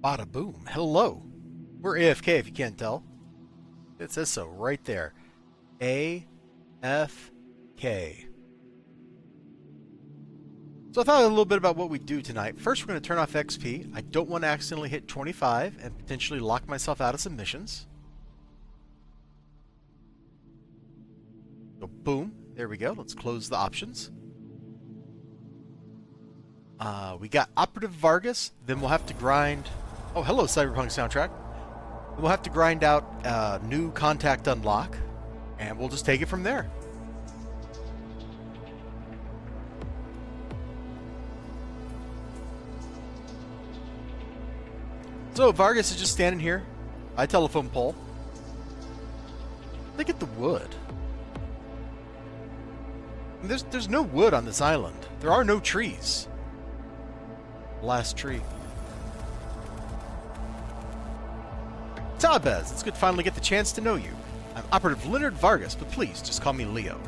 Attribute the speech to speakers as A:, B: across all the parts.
A: Bada boom. Hello. We're AFK if you can't tell. It says so right there. AFK. So I thought a little bit about what we do tonight. First, we're going to turn off XP. I don't want to accidentally hit 25 and potentially lock myself out of some missions. So boom. There we go. Let's close the options. We got Operative Vargas. Then we'll have to grind... Oh, hello, Cyberpunk soundtrack. Then we'll have to grind out new contact unlock. And we'll just take it from there. So Vargas is just standing here by a telephone pole. Look at the wood. There's no wood on this island. There are no trees. Last tree. Tabez, it's good to finally get the chance to know you. I'm Operative Leonard Vargas, but please just call me Leo.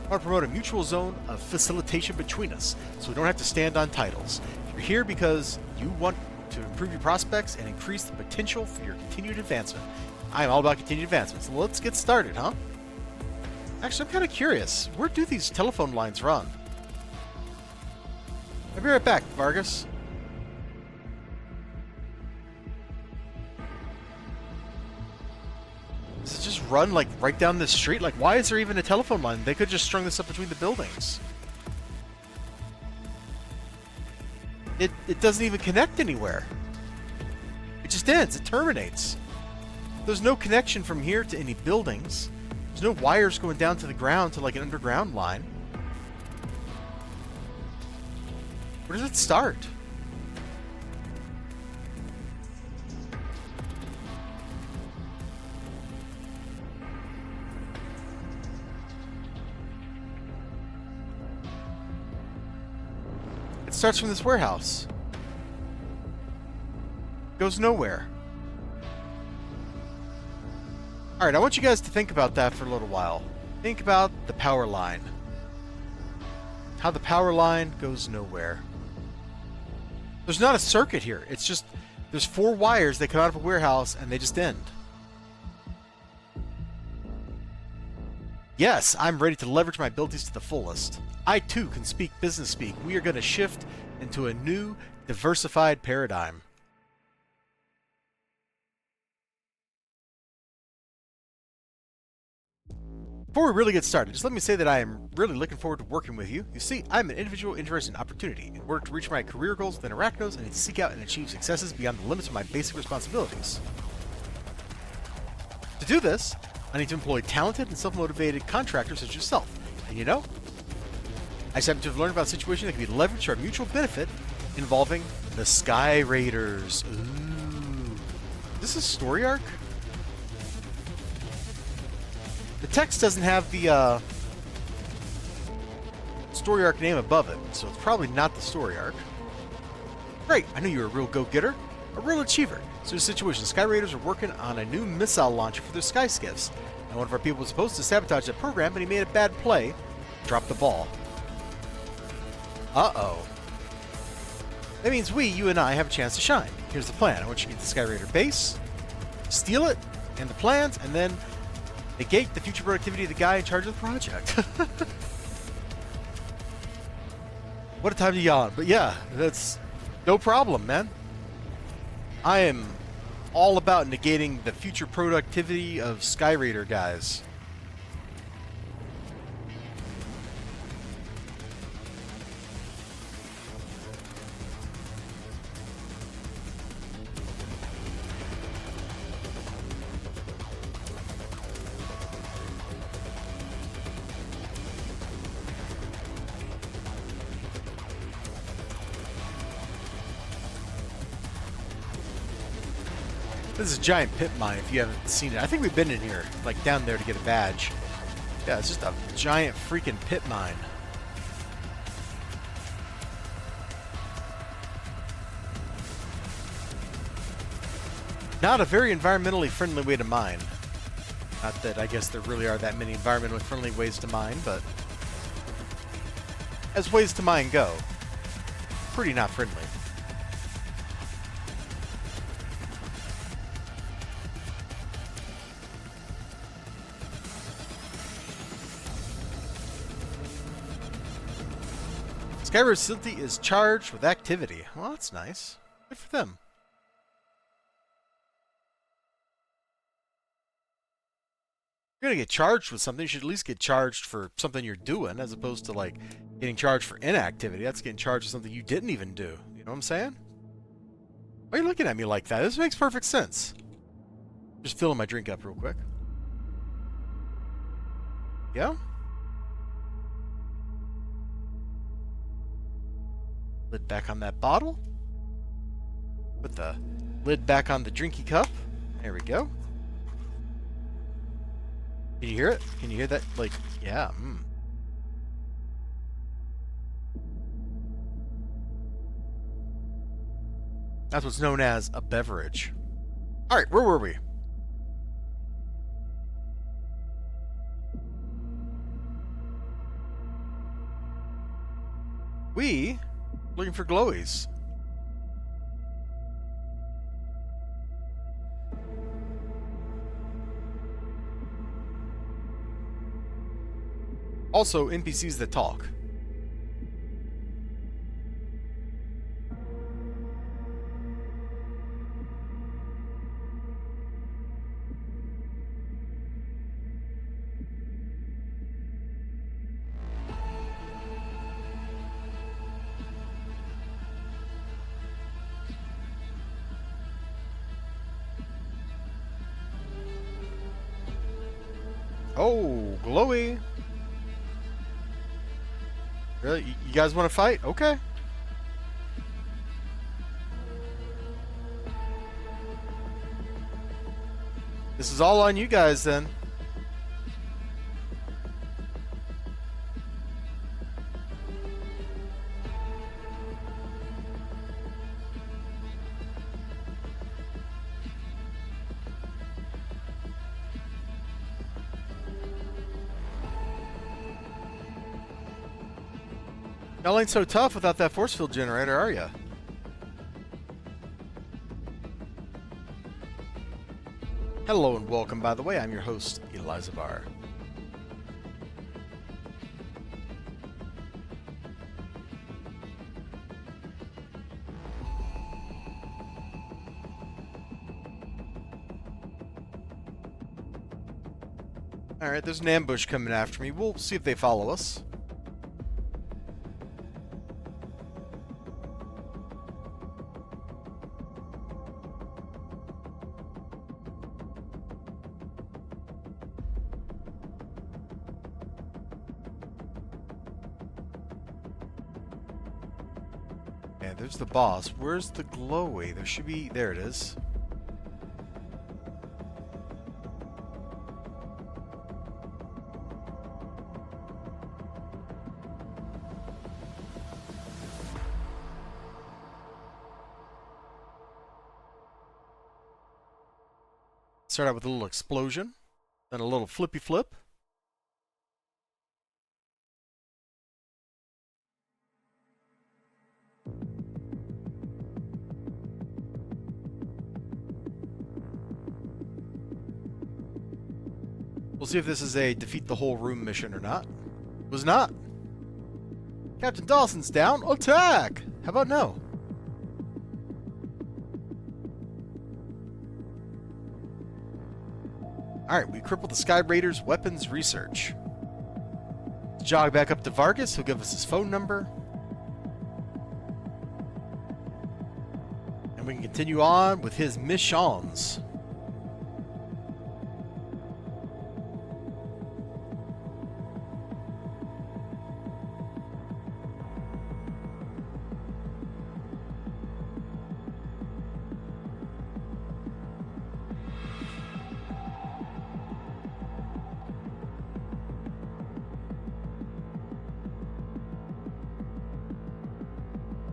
A: I want to promote a mutual zone of facilitation between us, so we don't have to stand on titles. You're here because you want to improve your prospects and increase the potential for your continued advancement. I am all about continued advancement, so let's get started, huh? Actually, I'm kind of curious. Where do these telephone lines run? I'll be right back, Vargas. Does it just run, like, right down this street? Like, why is there even a telephone line? They could just strung this up between the buildings. It doesn't even connect anywhere. It just ends. It terminates. There's no connection from here to any buildings. There's no wires going down to the ground to, like, an underground line. Where does it start? It starts from this warehouse. Goes nowhere. Alright, I want you guys to think about that for a little while. Think about the power line. How the power line goes nowhere. There's not a circuit here. It's just, there's 4 wires that come out of a warehouse and they just end. Yes, I'm ready to leverage my abilities to the fullest. I too can speak business speak. We are going to shift into a new, diversified paradigm. Before we really get started, just let me say that I am really looking forward to working with you. You see, I'm an individual interested in opportunity. In order to reach my career goals within Arachnos, I need to seek out and achieve successes beyond the limits of my basic responsibilities. To do this, I need to employ talented and self-motivated contractors such as yourself. And you know, I just happen to have learned about a situation that can be leveraged for our mutual benefit involving the Sky Raiders. Ooh. Is this a story arc? The text doesn't have the story arc name above it, so it's probably not the story arc. Great, I knew you were a real go-getter, a real achiever. So the situation, Sky Raiders are working on a new missile launcher for their sky skiffs. And one of our people was supposed to sabotage that program, but he made a bad play, dropped the ball. Uh-oh. That means you and I have a chance to shine. Here's the plan. I want you to get the Sky Raider base, steal it, and the plans, and then negate the future productivity of the guy in charge of the project. What a time to yawn. But yeah, that's no problem, man. I am all about negating the future productivity of Sky Raider guys. This is a giant pit mine if you haven't seen it. I think we've been in here, like down there to get a badge. Yeah, it's just a giant freaking pit mine. Not a very environmentally friendly way to mine. Not that I guess there really are that many environmentally friendly ways to mine, but as ways to mine go, pretty not friendly. Skyward facility is charged with activity. Well, that's nice. Good for them. If you're gonna get charged with something, you should at least get charged for something you're doing, as opposed to like getting charged for inactivity. That's getting charged for something you didn't even do. You know what I'm saying? Why are you looking at me like that? This makes perfect sense. Just filling my drink up real quick. Yeah? Lid back on that bottle. Put the lid back on the drinky cup. There we go. Can you hear it? Can you hear that? Like, yeah. That's what's known as a beverage. Alright, where were we? Looking for glowies. Also, NPCs that talk. Oh, glowy. Really? You guys want to fight? Okay. This is all on you guys then. Y'all ain't so tough without that force field generator, are ya? Hello and welcome, by the way. I'm your host, Elizibar. Alright, there's an ambush coming after me. We'll see if they follow us. Yeah, there's the boss. Where's the glowy? There should be... There it is. Start out with a little explosion, then a little flippy flip. We'll see if this is a defeat the whole room mission or not. It was not. Captain Dawson's down. Attack! How about no? Alright, we crippled the Sky Raiders' weapons research. Let's jog back up to Vargas. He'll give us his phone number. And we can continue on with his missions.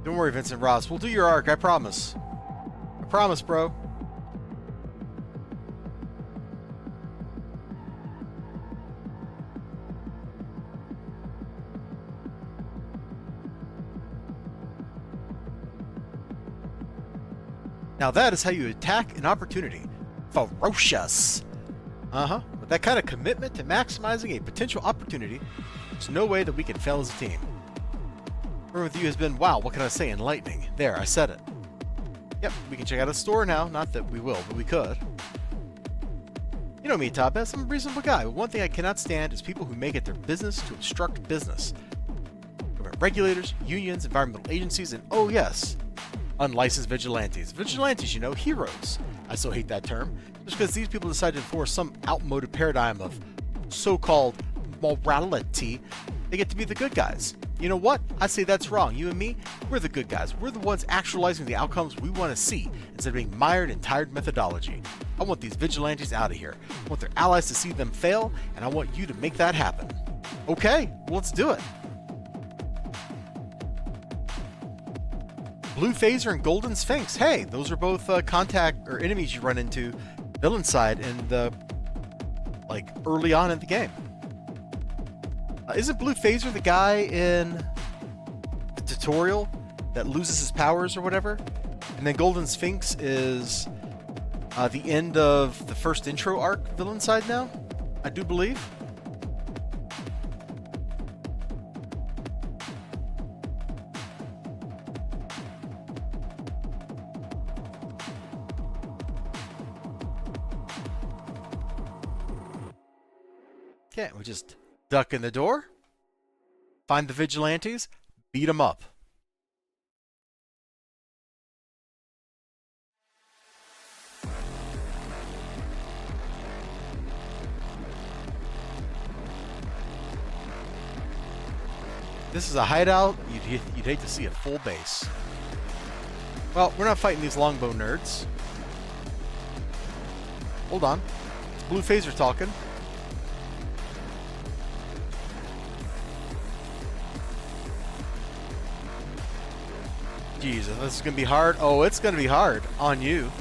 A: Don't worry, Vincent Ross. We'll do your arc, I promise. I promise, bro. Now that is how you attack an opportunity. Ferocious. With that kind of commitment to maximizing a potential opportunity, there's no way that we can fail as a team. Working with you has been, wow, what can I say, enlightening. There, I said it. Yep, we can check out a store now. Not that we will, but we could. You know me, Todd. I'm a reasonable guy, but one thing I cannot stand is people who make it their business to obstruct business. Government regulators, unions, environmental agencies, and oh yes, unlicensed vigilantes. Vigilantes, you know, heroes. I still hate that term, just because these people decide to enforce some outmoded paradigm of so-called morality, they get to be the good guys. You know what? I say that's wrong. You and me, we're the good guys. We're the ones actualizing the outcomes we want to see instead of being mired in tired methodology. I want these vigilantes out of here. I want their allies to see them fail, and I want you to make that happen. Okay, well, let's do it. Blue Phaser and Golden Sphinx. Hey, those are both contact or enemies you run into villain side in the early on in the game. Isn't Blue Phaser the guy in the tutorial that loses his powers or whatever? And then Golden Sphinx is the end of the first intro arc villain side now, I do believe. Okay, we just duck in the door, find the vigilantes, beat them up. This is a hideout. You'd hate to see a full base. Well, we're not fighting these longbow nerds. Hold on. It's Blue Phaser talking. Jesus, this is going to be hard. Oh, it's going to be hard on you.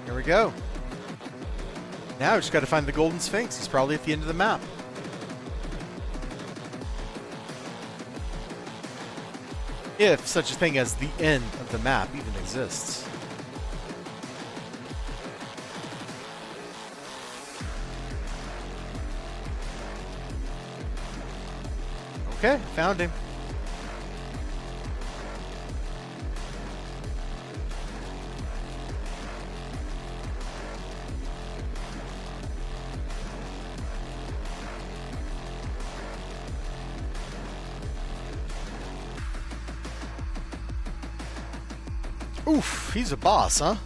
A: Here we go. Now we just got to find the Golden Sphinx. He's probably at the end of the map. If such a thing as the end of the map even exists. Okay, found him. Oof, he's a boss, huh?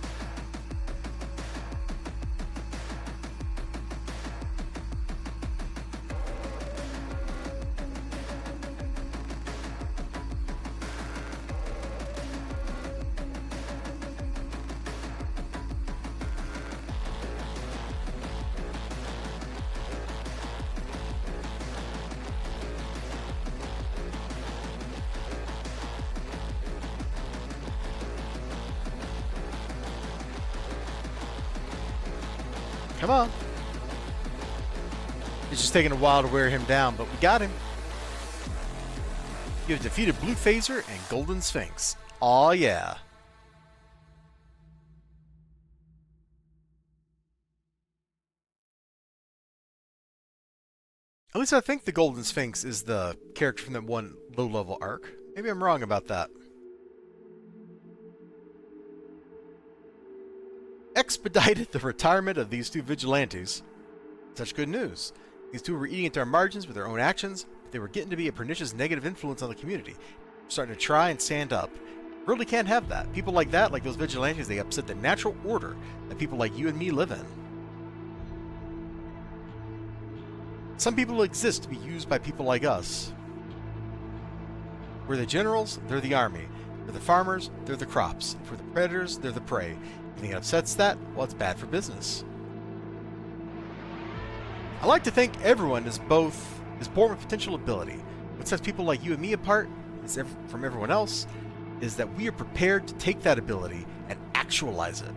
A: Come on. It's just taking a while to wear him down, but we got him. You have defeated Blue Phaser and Golden Sphinx. Aw, yeah. At least I think the Golden Sphinx is the character from that one low-level arc. Maybe I'm wrong about that. Expedited the retirement of these two vigilantes. Such good news. These two were eating into our margins with their own actions, but they were getting to be a pernicious negative influence on the community. We're starting to try and stand up. Really can't have that. People like that, like those vigilantes, they upset the natural order that people like you and me live in. Some people exist to be used by people like us. We're the generals, they're the army. We're the farmers, they're the crops. If we're the predators, they're the prey. Anything that upsets that, well, it's bad for business. I like to think everyone is born with potential ability. What sets people like you and me apart from everyone else is that we are prepared to take that ability and actualize it.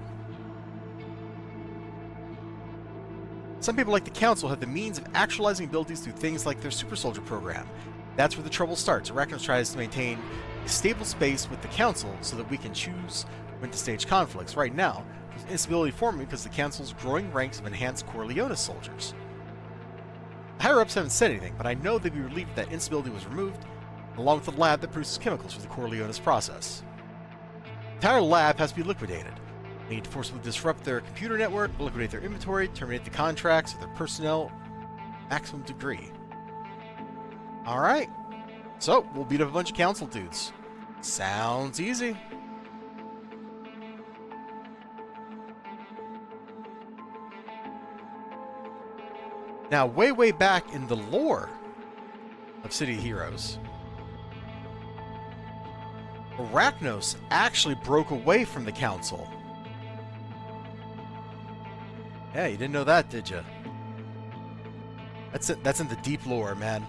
A: Some people like the Council have the means of actualizing abilities through things like their super soldier program. That's where the trouble starts. Arachnos tries to maintain a stable space with the Council so that we can choose when to stage conflicts. Right now, there's instability forming because the Council's growing ranks of enhanced Corleonis soldiers. The higher-ups haven't said anything, but I know they'd be relieved that instability was removed, along with the lab that produces chemicals for the Corleonis process. The entire lab has to be liquidated. We need to forcibly disrupt their computer network, liquidate their inventory, terminate the contracts of their personnel maximum degree. Alright, so we'll beat up a bunch of Council dudes. Sounds easy. Now, way back in the lore of City of Heroes, Arachnos actually broke away from the Council. Yeah, you didn't know that, did you? That's it. That's in the deep lore, man.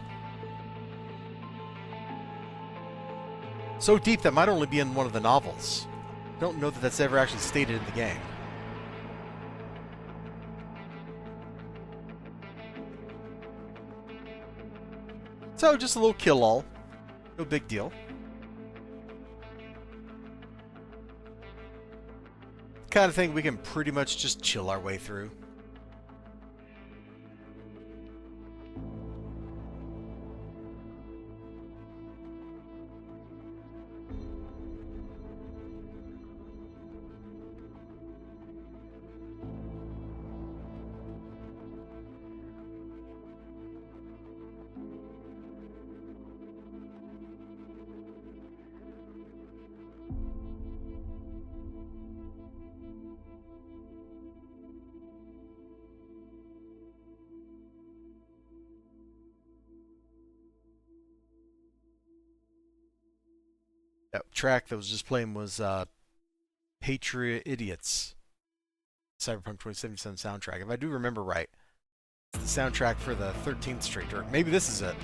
A: So deep that might only be in one of the novels. Don't know that that's ever actually stated in the game. So, just a little kill-all. No big deal. Kind of thing we can pretty much just chill our way through. That track that was just playing was Patriot Idiots, Cyberpunk 2077 soundtrack. If I do remember right, it's the soundtrack for the 13th Street, or maybe this is it.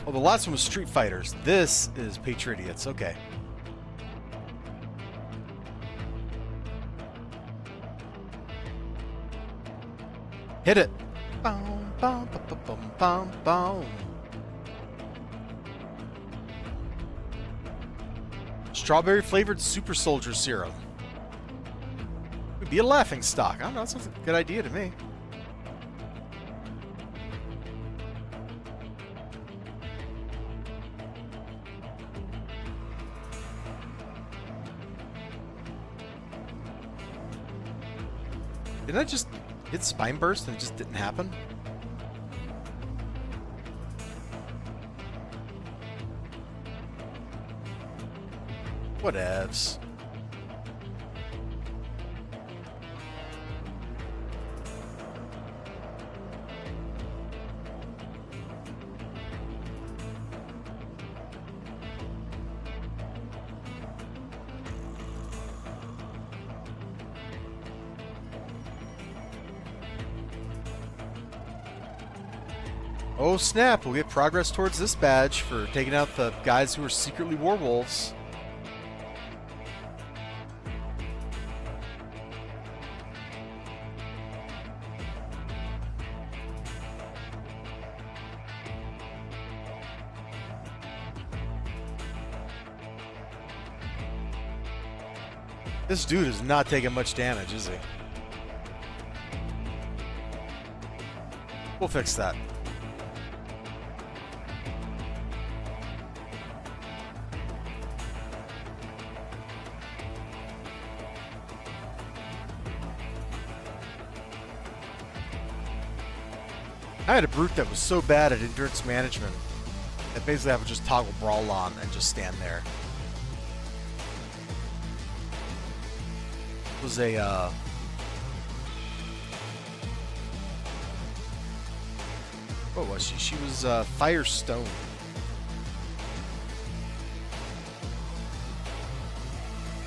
A: Oh, the last one was Street Fighters. This is Patriot Idiots. Okay. Hit it. Boom, boom, boom, boom, boom, boom. Strawberry flavored super soldier serum. Would be a laughing stock. I don't know, that sounds like a good idea to me. Didn't I just hit Spine Burst and it just didn't happen? Whatevs. Oh snap, we'll get progress towards this badge for taking out the guys who are secretly werewolves. This dude is not taking much damage, is he? We'll fix that. I had a brute that was so bad at endurance management that basically I would just toggle brawl on and just stand there. It was a what was she? She was Firestone.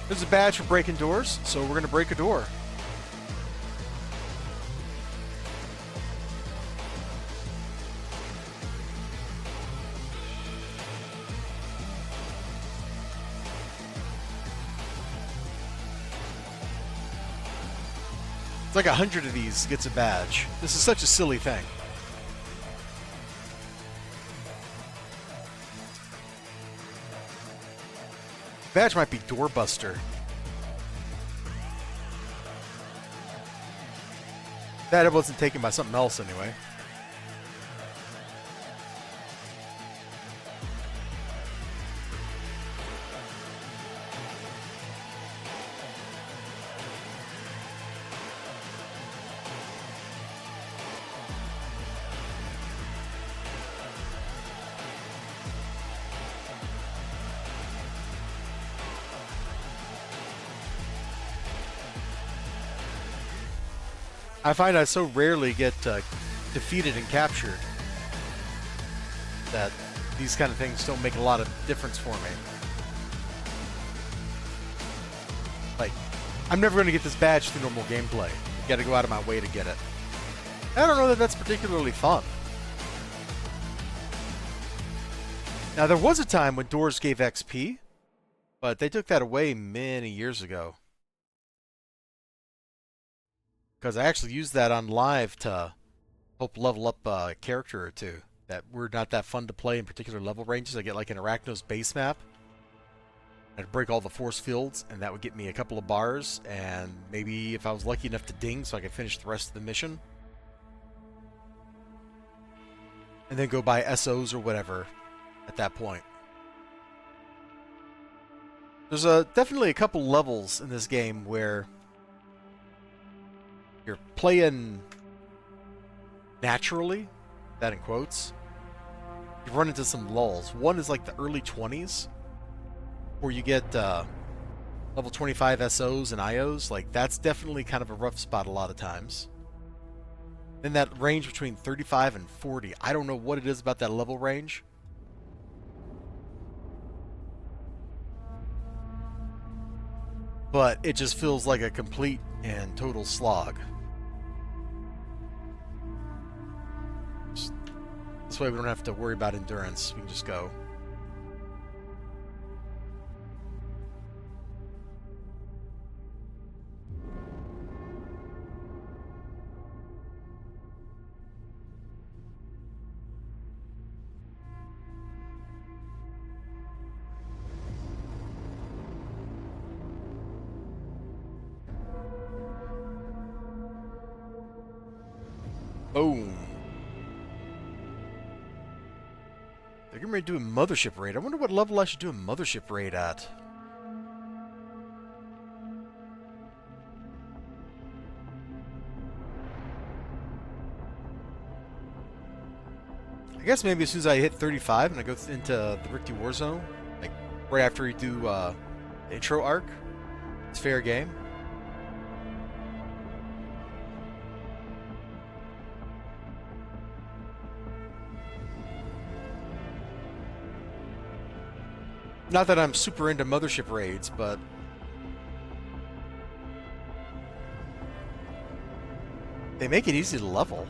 A: There's a badge for breaking doors, so we're gonna break a door. like 100 of these gets a badge. This is such a silly thing. Badge might be Doorbuster. That wasn't taken by something else anyway. I find I so rarely get defeated and captured that these kind of things don't make a lot of difference for me. Like, I'm never going to get this badge through normal gameplay. You got to go out of my way to get it. I don't know that that's particularly fun. Now, there was a time when doors gave XP, but they took that away many years ago. Because I actually used that on live to help level up a character or two that were not that fun to play in particular level ranges. I get like an Arachno's base map. I'd break all the force fields, and that would get me a couple of bars, and maybe if I was lucky enough to ding so I could finish the rest of the mission. And then go buy SOs or whatever at that point. There's definitely a couple levels in this game where you're playing naturally, that in quotes. You run into some lulls. One is like the early 20s, where you get level 25 SOs and IOs. Like, that's definitely kind of a rough spot a lot of times. Then that range between 35 and 40. I don't know what it is about that level range. But it just feels like a complete and total slog. This way we don't have to worry about endurance. We can just go. Boom. They're getting ready to do a mothership raid. I wonder what level I should do a mothership raid at. I guess maybe as soon as I hit 35 and I go into the Rikti Warzone, like right after we do the intro arc, it's fair game. Not that I'm super into mothership raids, but they make it easy to level.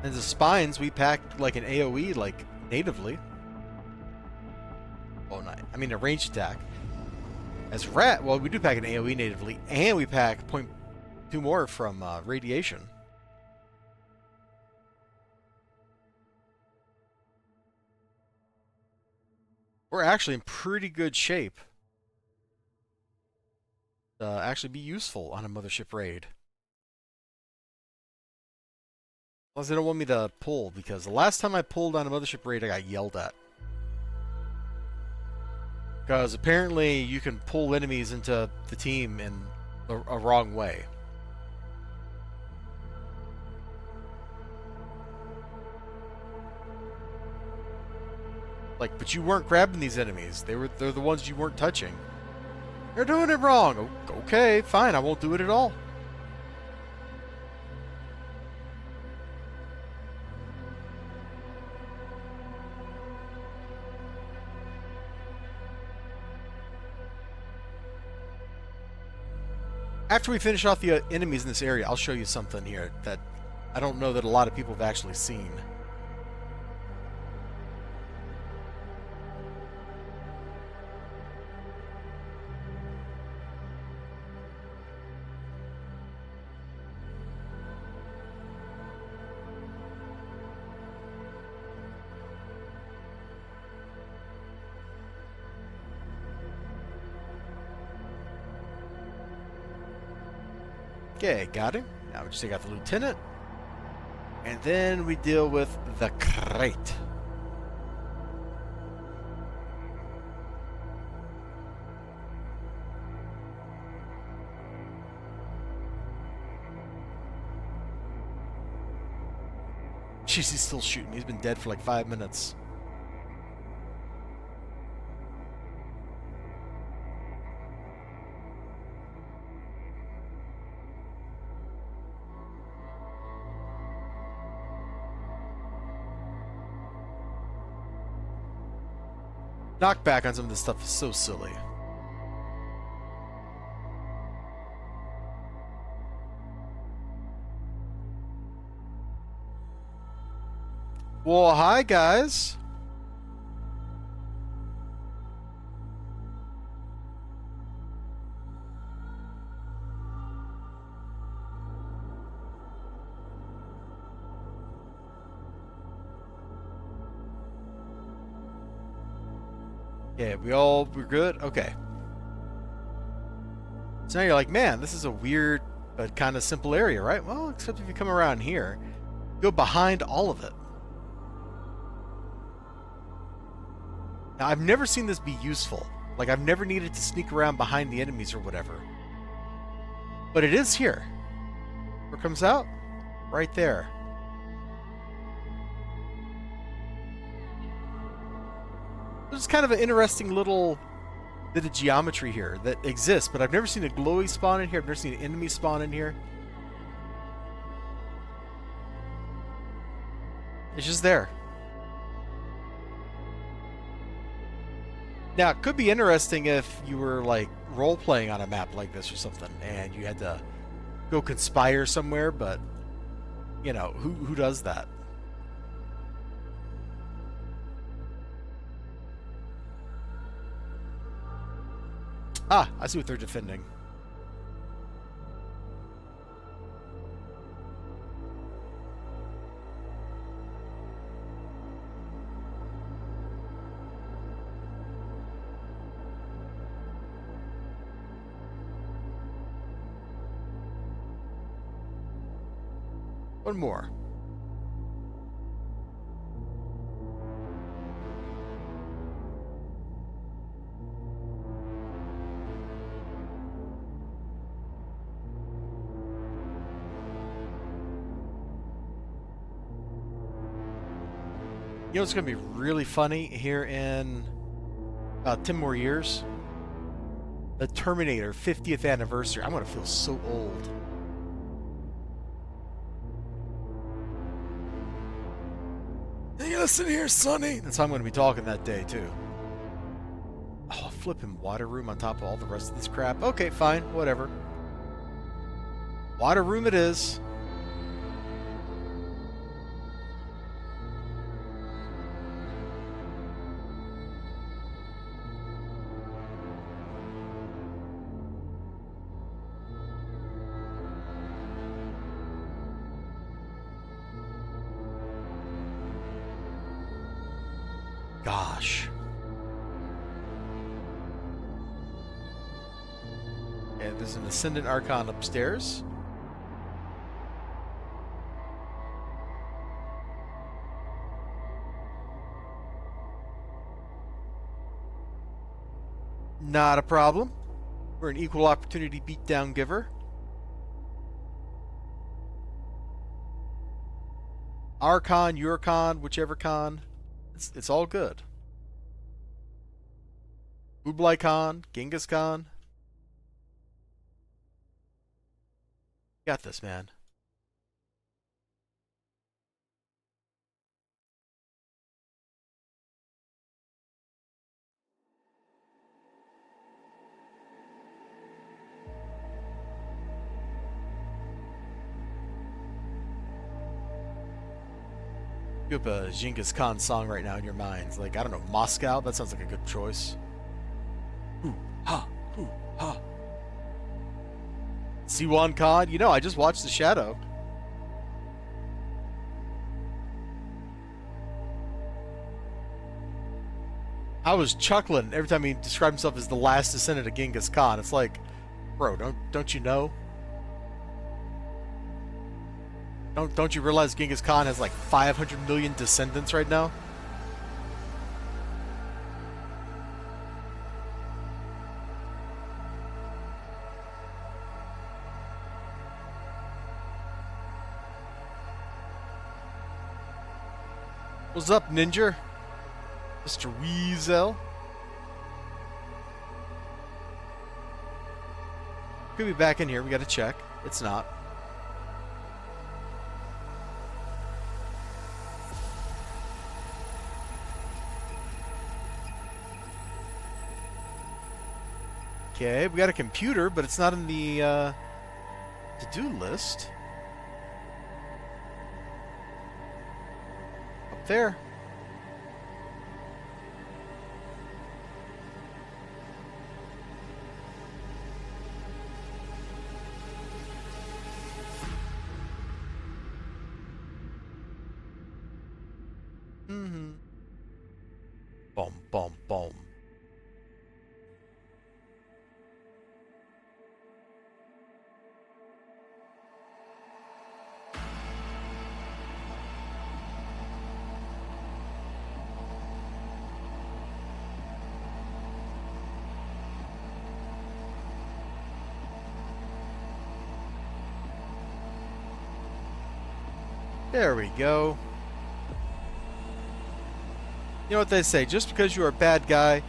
A: And the spines, we pack like an AoE, like natively. Oh, no, I mean a ranged attack. As rat, well, we do pack an AoE natively, and we pack 0.2 more from radiation. We're actually in pretty good shape to actually be useful on a mothership raid. Unless they don't want me to pull, because the last time I pulled on a mothership raid, I got yelled at. Because apparently you can pull enemies into the team in a wrong way. Like, but you weren't grabbing these enemies. They're the ones you weren't touching. You're doing it wrong. Okay, fine. I won't do it at all. After we finish off the enemies in this area, I'll show you something here that I don't know that a lot of people have actually seen. Okay, got him. Now we just take out the lieutenant. And then we deal with the crate. Jeez, he's still shooting. He's been dead for like 5 minutes. Knockback on some of this stuff is so silly. Well, hi guys. Yeah, we're good? Okay. So now you're like, man, this is a weird but kind of simple area, right? Well, except if you come around here, go behind all of it. Now, I've never seen this be useful. Like, I've never needed to sneak around behind the enemies or whatever. But it is here. Where it comes out? Right there. There's kind of an interesting little bit of geometry here that exists, but I've never seen a glowy spawn in here. I've never seen an enemy spawn in here. It's just there. Now, it could be interesting if you were, like, role-playing on a map like this or something, and you had to go conspire somewhere, but, you know, who does that? Ah, I see what they're defending. One more. You know what's going to be really funny here in about 10 more years? The Terminator 50th anniversary. I'm going to feel so old. Hey, listen here, Sonny. That's how I'm going to be talking that day, too. Oh, a flipping water room on top of all the rest of this crap. Okay, fine. Whatever. Water room it is. Gosh. And there's an Ascendant Archon upstairs. Not a problem. We're an equal opportunity beatdown giver. Archon, your con, whichever con. It's all good. Kublai Khan, Genghis Khan. Got this, man. You have a Genghis Khan song right now in your minds. Like, I don't know, Moscow? That sounds like a good choice. Hoo, ha, hoo, ha. Siwan Khan? You know, I just watched The Shadow. I was chuckling every time he described himself as the last descendant of Genghis Khan. It's like, bro, don't you know? Don't you realize Genghis Khan has like 500 million descendants right now? What's up, Ninja? Mr. Weasel? Could be back in here. We gotta check. It's not. Okay, we got a computer, but it's not in the to-do list. Up there. Mm-hmm. Boom, boom, boom. There we go. You know what they say, just because you are a bad guy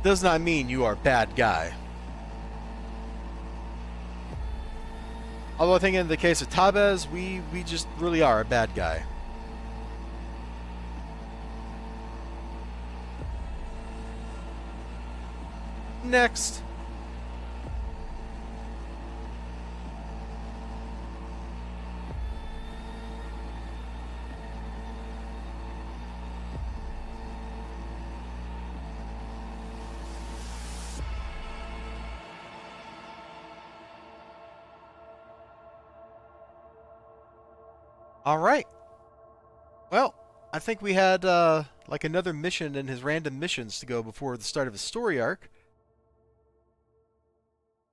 A: does not mean you are a bad guy. Although I think in the case of Tabez, we just really are a bad guy. Next. All right. Well, I think we had like another mission in his random missions to go before the start of his story arc.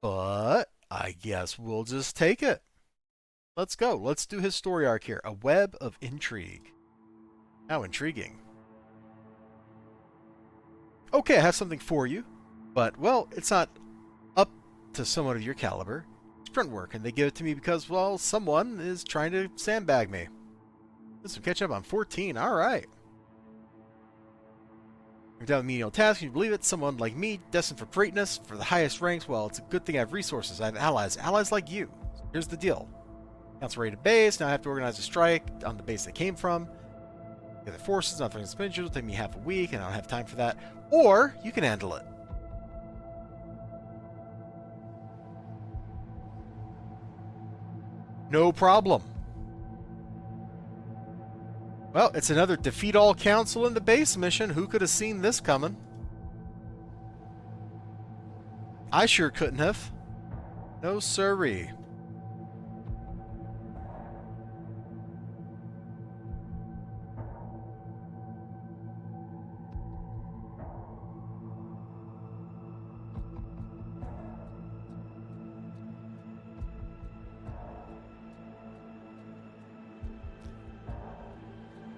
A: But I guess we'll just take it. Let's go. Let's do his story arc here. A web of intrigue. How intriguing. Okay, I have something for you. But, well, it's not up to someone of your caliber. It's grunt work, and they give it to me because, well, someone is trying to sandbag me. This will catch up on 14. All right. You're down with menial tasks. You believe it? Someone like me, destined for greatness, for the highest ranks. Well, it's a good thing I have resources. I have allies. Allies like you. So here's the deal. Council raided base. Now I have to organize a strike on the base they came from. The other forces, nothing expenditures will take me half a week, and I don't have time for that. Or you can handle it. No problem. Well, it's another defeat all council in the base mission. Who could have seen this coming? I sure couldn't have. No siree.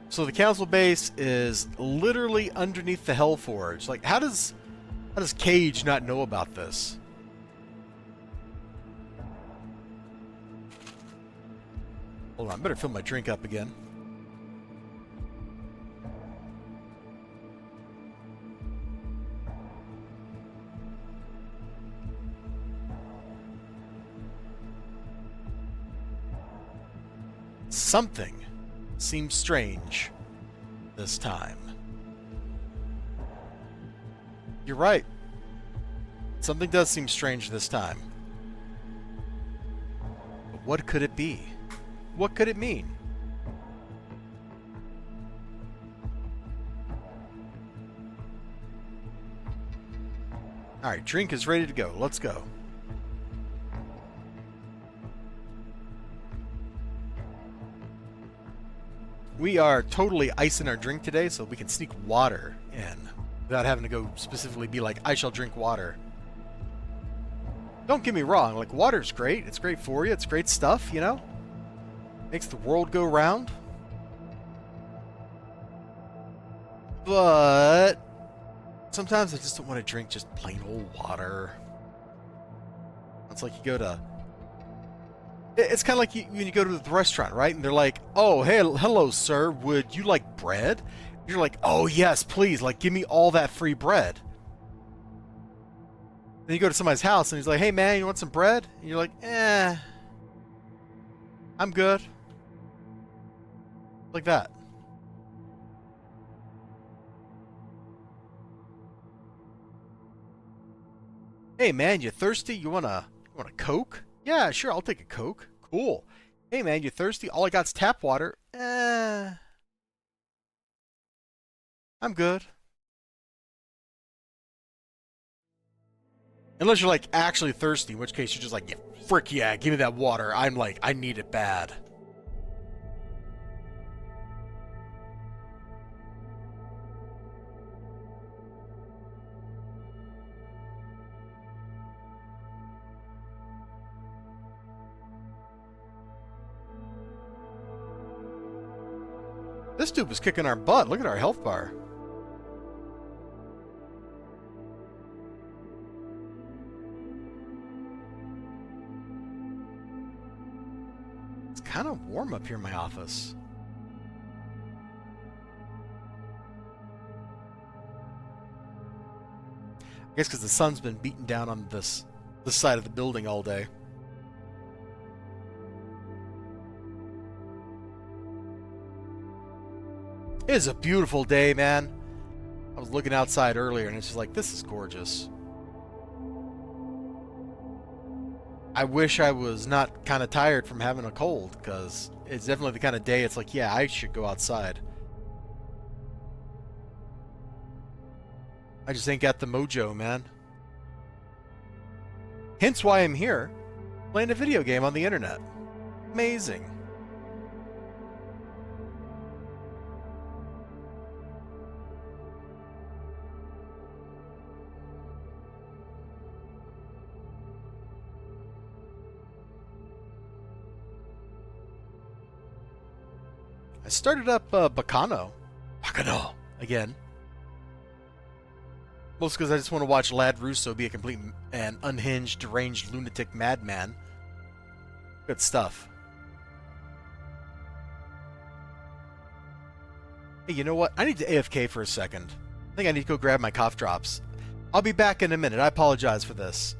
A: So the council base is literally underneath the Hellforge. Like, how does Cage not know about this? Hold on, I better fill my drink up again. Something seems strange this time. You're right. Something does seem strange this time. But what could it be? What could it mean? Alright, drink is ready to go. Let's go. We are totally icing our drink today, so we can sneak water in without having to go specifically be like, I shall drink water. Don't get me wrong, like, water's great. It's great for you. It's great stuff, you know? Makes the world go round. But sometimes I just don't want to drink just plain old water. It's like you go to... It's kind of like when you go to the restaurant, right? And they're like, oh, hey, hello, sir. Would you like bread? You're like, oh, yes, please. Like, give me all that free bread. Then you go to somebody's house and he's like, hey, man, you want some bread? And you're like, I'm good. Like that. Hey, man, you thirsty? You want a Coke? Yeah, sure, I'll take a Coke. Cool. Hey, man, you thirsty? All I got's tap water. I'm good. Unless you're, like, actually thirsty, in which case you're just like, yeah, frick yeah, give me that water. I'm like, I need it bad. This dude was kicking our butt. Look at our health bar. It's kind of warm up here in my office. I guess because the sun's been beating down on this side of the building all day. It is a beautiful day, man. I was looking outside earlier and it's just like, this is gorgeous. I wish I was not kind of tired from having a cold, because it's definitely the kind of day it's like, yeah, I should go outside. I just ain't got the mojo, man. Hence why I'm here, playing a video game on the internet. Amazing. I started up Bacano again. Mostly because I just want to watch Lad Russo be a complete and unhinged, deranged, lunatic madman. Good stuff. Hey, you know what? I need to AFK for a second. I think I need to go grab my cough drops. I'll be back in a minute. I apologize for this.